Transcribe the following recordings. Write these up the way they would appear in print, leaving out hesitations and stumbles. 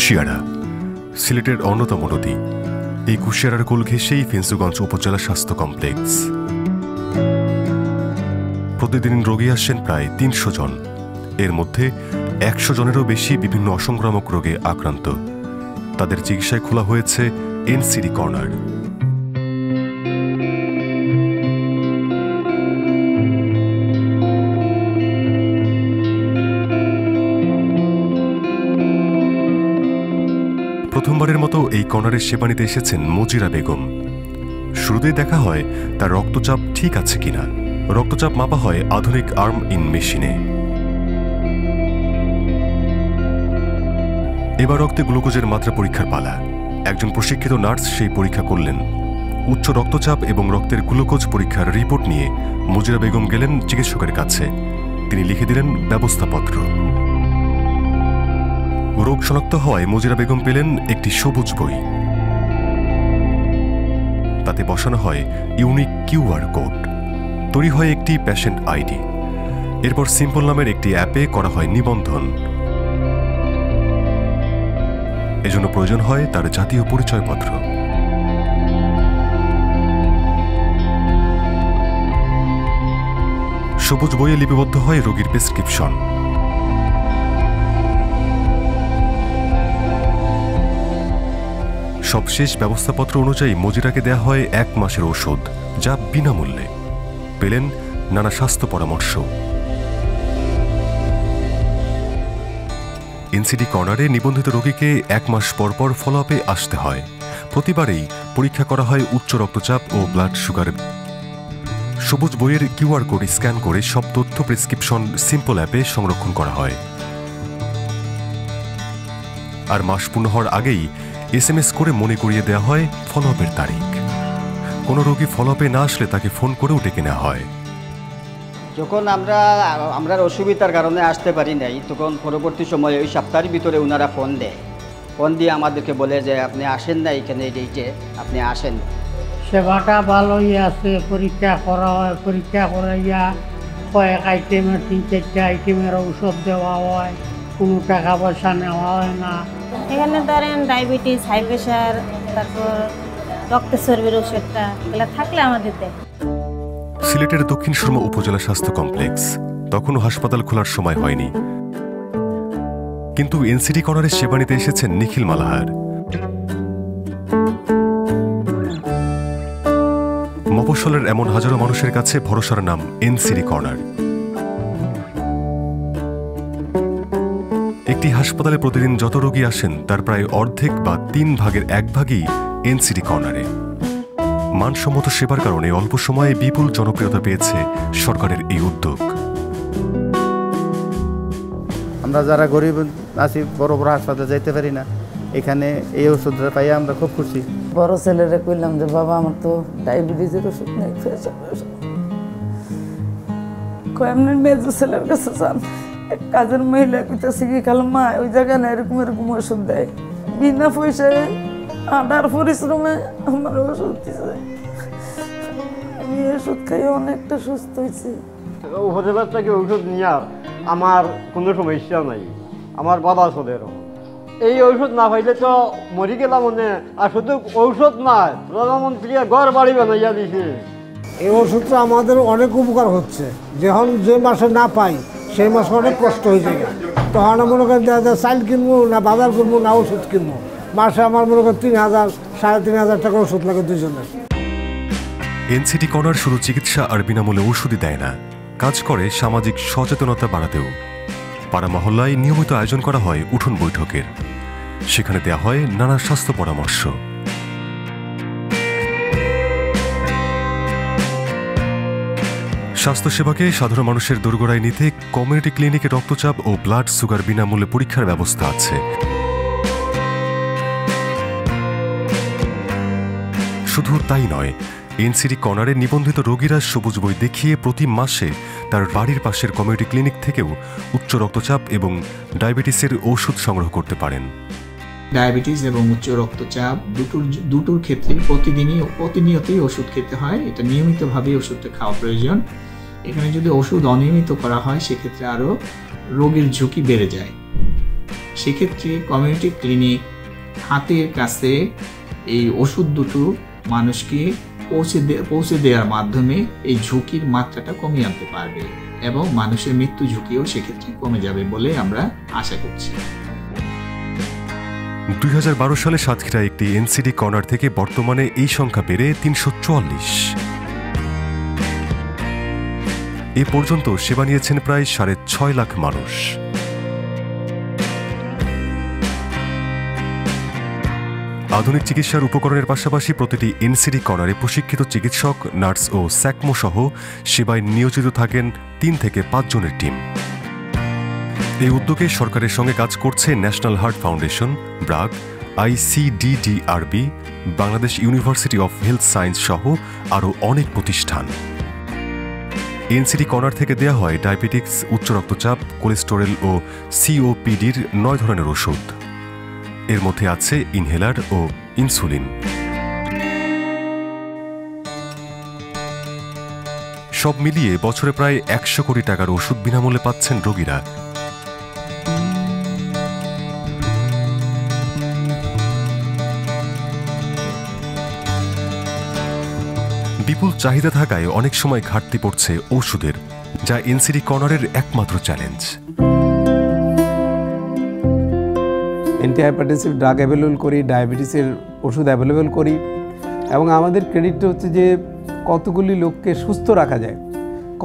কুশিয়ারা সিলেটের অন্যতম নদী। এই কুশিয়ারার কোল ঘেঁষেই ফেঞ্চুগঞ্জ উপজেলা স্বাস্থ্য কমপ্লেক্স। প্রতিদিন রোগী আসেন প্রায় ৩০০ জন। এর মধ্যে ১০০ জনেরও বেশি বিভিন্ন অসংক্রামক রোগে আক্রান্ত। তাদের চিকিৎসায় খোলা হয়েছে এনসিডি কর্নার। প্রথমবারের মতো এই কর্নারের সেবা নিতে এসেছেন মজিরা বেগম। শুরুতেই দেখা হয় তার রক্তচাপ ঠিক আছে কিনা। রক্তচাপ মাপা হয় আধুনিক আর্ম ইন মেশিনে। এবার রক্তে গ্লুকোজের মাত্রা পরীক্ষার পালা। একজন প্রশিক্ষিত নার্স সেই পরীক্ষা করলেন। উচ্চ রক্তচাপ এবং রক্তের গ্লুকোজ পরীক্ষার রিপোর্ট নিয়ে মজিরা বেগম গেলেন চিকিৎসকের কাছে। তিনি লিখে দিলেন ব্যবস্থাপত্র। রোগ শনাক্ত হওয়ায় মজিরা বেগম পেলেন একটি সবুজ বই। তাতে বসানো হয় ইউনিক কিউআর কোড। তৈরি হয় একটি পেশেন্ট আইডি। এরপর সিম্পল নামের একটি অ্যাপে করা হয় নিবন্ধন। এজন্য প্রয়োজন হয় তার জাতীয় পরিচয়পত্র। সবুজ বইয়ে লিপিবদ্ধ হয় রোগীর প্রেসক্রিপশন। সবশেষ ব্যবস্থাপত্র অনুযায়ী মজিরাকে দেয়া হয় ১ মাসের ওষুধ, যা বিনামূল্যে। পেলেন নানা স্বাস্থ্য পরামর্শ। এনসিডি কর্নারে নিবন্ধিত রোগীকে ১ মাস পর পর ফলো আপে আসতে হয়। প্রতিবারেই পরীক্ষা করা হয় উচ্চ রক্তচাপ ও ব্লাড সুগার। সবুজ বইয়ের কিউআর কোড স্ক্যান করে সব তথ্য প্রেসক্রিপশন সিম্পল অ্যাপে সংরক্ষণ করা হয়। আর মাস পূর্ণ হওয়ার আগেই SMS করে মনে করিয়ে দেওয়া হয় ফলো আপের তারিখ। কোনো রোগী ফলো আপে না আসলে তাকে ফোন করেও ডেকে নেওয়া হয়। যখন আমরা অসুবিধার কারণে আসতে পারি নাই, তখন পরবর্তী সময়ে ওই সপ্তাহের ভিতরে ওনারা ফোন দিয়ে আমাদেরকে বলে যে আপনি আসেন না এখানে, এইটে আপনি আসেন। সেবাটা ভালোই আছে। পরীক্ষা করা হয়, পরীক্ষা করাইয়া কয়েক আইটেমের ৩-৪টা আইটেমের ঔষধ দেওয়া হয়। কোনো টাকা পয়সা নেওয়া হয় না। এখানে ধরেন ডায়াবেটিস, হাই প্রেশার, তারপর রক্তের চর্বির ওষুধটা এগুলো থাকলে আমাদের দেয়। সিলেটের দক্ষিণ সুরমা উপজেলা স্বাস্থ্য কমপ্লেক্স। তখনও হাসপাতাল খোলার সময় হয়নি, কিন্তু এনসিডি কর্নারে সেবা নিতে এসেছেন নিখিল মালাহার। মফস্বলের এমন হাজারো মানুষের কাছে ভরসার নাম এনসিডি কর্নার। একটি হাসপাতালে প্রতিদিন যত রোগী আসেন তার প্রায় অর্ধেক বা 3 ভাগের 1 ভাগই এনসিডি কর্নারে। মানসম্মত সেবার কারণে অল্প সময়ে বিপুল জনপ্রিয়তা পেয়েছে সরকারের এই উদ্যোগ। আমরা যারা গরিব আছি, বড় বড় হাসপাতালে যাইতে পারি না, এখানে এই ওষুধটা পাই আমরা খুব খুশি। বড় ছেলেরা কইলাম যে বাবা আমার তো ডায়াবেটিসের ওষুধ নেই, আপনার মেজো ছেলের কাছে যান। কাজের মহিলা কইতেছে কি খালো মা ওই জায়গায় না এরকম এরকম ওষুধ দেয়, বিনা পয়সায় আটার পরিশ্রমে আমার ওষুধ দিচ্ছে। আমি ওষুধ খাই অনেকটা সুস্থ হয়েছি। উপজেলার থেকে ওষুধ নিয়ে আমার কোনো সমস্যা নাই, আমার বাবা চলে। এই ঔষধ না পাইলে তো মরি গেলাম মনে। আর শুধু ঔষধ নয়, প্রধানমন্ত্রী ঘর বাড়ি বানাইয়া দিছে। এই ওষুধটা আমাদের অনেক উপকার হচ্ছে। যখন যে মাসে না পাই সেই মাসে অনেক কষ্ট হয়ে যায়। তখন মনে করেন চাল কিনবো না বাজার করবো না ওষুধ কিনবো, মাসে আমার মনে করেন 3,000 3,500 টাকা ওষুধ লাগে দুজনের। এনসিডি কর্নার শুধু চিকিৎসা আর বিনামূল্যে ওষুধই দেয় না, কাজ করে সামাজিক সচেতনতা বাড়াতেও। পাড়া মহল্লায় নিয়মিত আয়োজন করা হয় উঠোন বৈঠকের। সেখানে দেওয়া হয় নানা স্বাস্থ্য পরামর্শ। স্বাস্থ্যসেবাকে সাধারণ মানুষের দোরগোড়ায় নিতে কমিউনিটি ক্লিনিকে রক্তচাপ ও ব্লাড সুগার বিনামূল্যে পরীক্ষার ব্যবস্থা আছে। শুধু তাই নয়, এনসিডি কর্নারে নিবন্ধিত রোগীরা সবুজ বই দেখিয়ে প্রতি মাসে তার বাড়ির পাশের কমিউনিটি ক্লিনিক থেকেও উচ্চ রক্তচাপ এবং ডায়াবেটিসের ওষুধ সংগ্রহ করতে পারেন। ডায়াবেটিস এবং উচ্চ রক্তচাপ দুটোর ক্ষেত্রে প্রতিনিয়তই ওষুধ খেতে হয়। এটা নিয়মিতভাবে ওষুধটা খাওয়া প্রয়োজন। এখানে যদি ওষুধ অনিয়মিত করা হয় সেক্ষেত্রে আরও রোগের ঝুঁকি বেড়ে যায়। সেক্ষেত্রে কমিউনিটি ক্লিনিক হাতের কাছে এই ওষুধ দুটো মানুষকে পৌঁছে দেওয়ার মাধ্যমে এই ঝুঁকির মাত্রাটা কমিয়ে আনতে পারবে এবং মানুষের মৃত্যু ঝুঁকিও সেক্ষেত্রে কমে যাবে বলে আমরা আশা করছি। 2012 সালে সাতক্ষীরা একটি এনসিডি কর্নার থেকে বর্তমানে এই সংখ্যা বেড়ে 344। এ পর্যন্ত সেবা নিয়েছেন প্রায় 6.5 লাখ মানুষ। আধুনিক চিকিৎসার উপকরণের পাশাপাশি প্রতিটি এনসিডি কর্নারে প্রশিক্ষিত চিকিৎসক, নার্স ও স্যাকমো সহ সেবায় নিয়োজিত থাকেন 3 থেকে 5 জনের টিম। এই উদ্যোগে সরকারের সঙ্গে কাজ করছে national heart foundation, Bragg, ICDDRB, Bangladesh university of health science সহ আরও অনেক প্রতিষ্ঠান। এনসিডি কর্নার থেকে দেয়া হয় ডায়াবেটিক্স, উচ্চ রক্তচাপ, কোলেস্টেরল ও COPDর 9 ধরনের ওষুধ। এর মধ্যে আছে ইনহেলার ও ইনসুলিন। সব মিলিয়ে বছরে প্রায় 100 কোটি টাকার ওষুধ বিনামূল্যে পাচ্ছেন রোগীরা। বিপুল চাহিদা থাকায় অনেক সময় ঘাটতি পড়ছে ওষুধের, যা এনসিডি কর্নারের একমাত্র চ্যালেঞ্জ। অ্যান্টিহাইপারটেনসিভ ড্রাগ অ্যাভেলেবল করি, ডায়াবেটিসের ওষুধ অ্যাভেলেবল করি এবং আমাদের ক্রেডিটটা হচ্ছে যে কতগুলি লোককে সুস্থ রাখা যায়,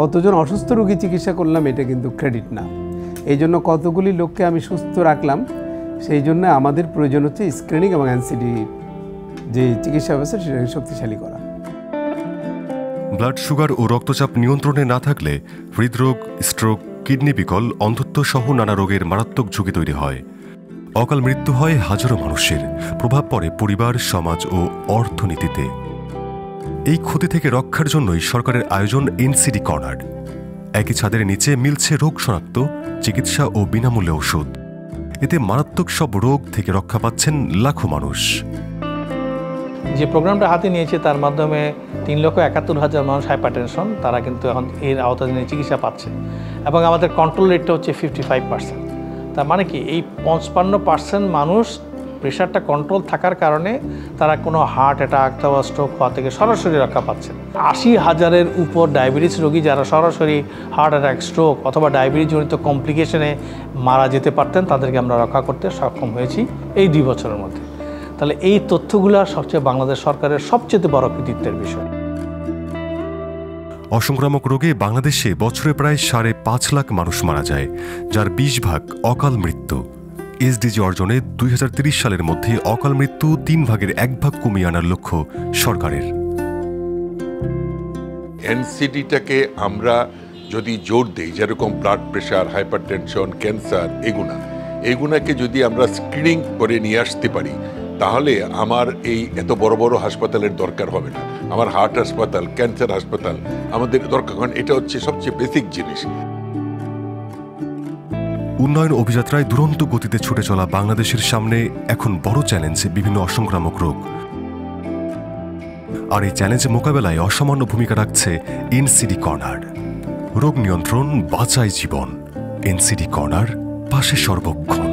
কতজন অসুস্থ রোগী চিকিৎসা করলাম এটা কিন্তু ক্রেডিট না। এই জন্য কতগুলি লোককে আমি সুস্থ রাখলাম সেই জন্য আমাদের প্রয়োজন হচ্ছে স্ক্রিনিং এবং এনসিডি যে চিকিৎসা ব্যবস্থা সেটাকে শক্তিশালী করা। ব্লাড সুগার ও রক্তচাপ নিয়ন্ত্রণে না থাকলে হৃদরোগ, স্ট্রোক, কিডনি বিকল, অন্ধত্ব সহ নানা রোগের মারাত্মক ঝুঁকি তৈরি হয়। অকাল মৃত্যু হয় হাজারো মানুষের, প্রভাব পড়ে পরিবার, সমাজ ও অর্থনীতিতে। এই ক্ষতি থেকে রক্ষার জন্যই সরকারের আয়োজন এনসিডি কর্নার। একই ছাদের নিচে মিলছে রোগ শনাক্ত, চিকিৎসা ও বিনামূল্যে ওষুধ। এতে মারাত্মক সব রোগ থেকে রক্ষা পাচ্ছেন লাখো মানুষ। যে প্রোগ্রামটা হাতে নিয়েছে তার মাধ্যমে 3,71,000 মানুষ হাইপারটেনশন তারা কিন্তু এখন এর আওতাধীনে চিকিৎসা পাচ্ছে এবং আমাদের কন্ট্রোল রেটটা হচ্ছে 55%। তার মানে কি এই 55% মানুষ প্রেশারটা কন্ট্রোল থাকার কারণে তারা কোনো হার্ট অ্যাটাক অথবা স্ট্রোক হওয়া থেকে সরাসরি রক্ষা পাচ্ছেন। 80,000-এর উপর ডায়াবেটিস রোগী যারা সরাসরি হার্ট অ্যাটাক, স্ট্রোক অথবা ডায়াবেটিসজনিত কমপ্লিকেশনে মারা যেতে পারতেন তাদেরকে আমরা রক্ষা করতে সক্ষম হয়েছি এই 2 বছরের মধ্যে। তাহলে এই তথ্যগুলো সবচেয়ে বাংলাদেশ সরকারের সবচেয়ে বড় কৃতিত্বের বিষয়। অসংক্রামক রোগে বাংলাদেশে বছরে প্রায় 5.5 লাখ মানুষ মারা যায়, যার 20 ভাগ অকাল মৃত্যু। এসডিজি অর্জনে 2030 সালের মধ্যে অকাল মৃত্যু 3 ভাগের 1 ভাগ কমিয়ে আনার লক্ষ্য সরকারের। এনসিডিটাকে আমরা যদি জোর দেই, যেরকম ব্লাড প্রেশার, হাইপারটেনশন, ক্যান্সার, এগুনাকে যদি আমরা স্ক্রিনিং করে নিয়ে আসতে পারি তাহলে আমার এই এত বড় বড় হাসপাতালের দরকার হবে না। আমার হার্ট হাসপাতাল, ক্যান্সার হাসপাতাল আমাদের দরকার, কারণ এটা হচ্ছে সবচেয়ে বেসিক জিনিস। উন্নয়ন অভিযাত্রায় দুরন্ত গতিতে ছুটে চলা বাংলাদেশের সামনে এখন বড় চ্যালেঞ্জ বিভিন্ন অসংক্রামক রোগ। আর এই চ্যালেঞ্জ মোকাবেলায় অসামান্য ভূমিকা রাখছে এনসিডি কর্নার। রোগ নিয়ন্ত্রণ বাঁচায় জীবন। এনসিডি কর্নার, পাশে সর্বক্ষণ।